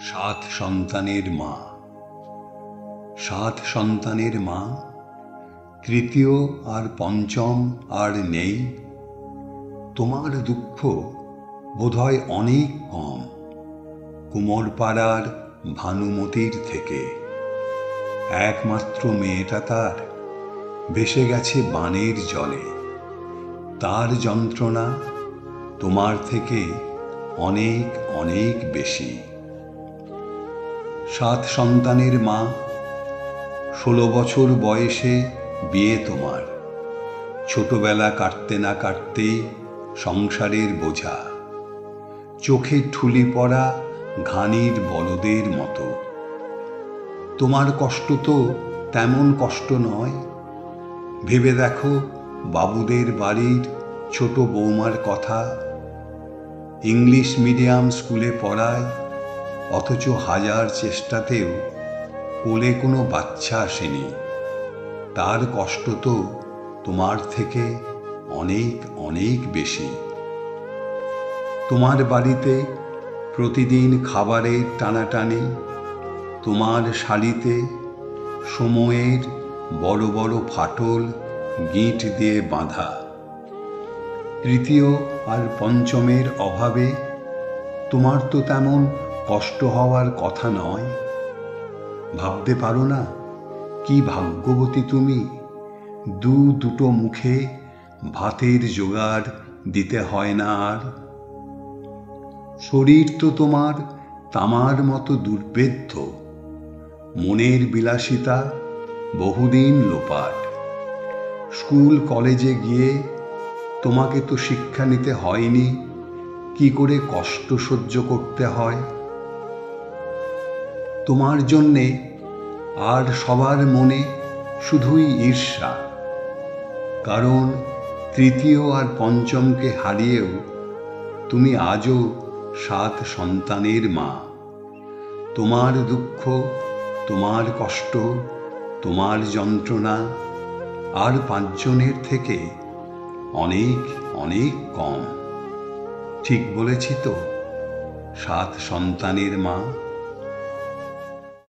সাত সন্তানের মা। সাত সন্তানের মা, তৃতীয় আর পঞ্চম আর নেই। তোমার দুঃখ বোধহয় অনেক কম কুমোরপাড়ার ভানুমতির থেকে। একমাত্র মেয়েটা তার ভেসে গেছে বানের জলে। তার যন্ত্রণা তোমার থেকে অনেক অনেক বেশি। সাত সন্তানের মা, 16 বছর বয়সে বিয়ে তোমার। ছোটবেলা কাটতে না কাটতেই সংসারের বোঝা, চোখে ঠুলি পড়া ঘানির বলদের মতো। তোমার কষ্ট তো তেমন কষ্ট নয়। ভেবে দেখো বাবুদের বাড়ির ছোট বৌমার কথা। ইংলিশ মিডিয়াম স্কুলে পড়ায়, অথচ হাজার চেষ্টাতেও কোলে কোনো বাচ্চা আসেনি। তার কষ্ট তো তোমার থেকে অনেক অনেক বেশি। তোমার বাড়িতে প্রতিদিন খাবারের টানাটানি, তোমার শাড়িতে সময়ের বড় বড় ফাটল গিঁট দিয়ে বাঁধা। তৃতীয় আর পঞ্চমের অভাবে তোমার তো তেমন কষ্ট হওয়ার কথা নয়। ভাবতে পারো না কি ভাগ্যবতী তুমি। দুটো মুখে ভাতের জোগাড় দিতে হয় না আর। শরীর তো তোমার তামার মতো দুর্বেদ্য। মনের বিলাসিতা বহুদিন লোপাট। স্কুল কলেজে গিয়ে তোমাকে তো শিক্ষা নিতে হয়নি কি করে কষ্ট সহ্য করতে হয়। তোমার জন্যে আর সবার মনে শুধুই ঈর্ষা। কারণ তৃতীয় আর পঞ্চমকে হারিয়েও তুমি আজও সাত সন্তানের মা। তোমার দুঃখ, তোমার কষ্ট, তোমার যন্ত্রণা আর 5 জনের থেকে অনেক অনেক কম। ঠিক বলেছি তো? সাত সন্তানের মা।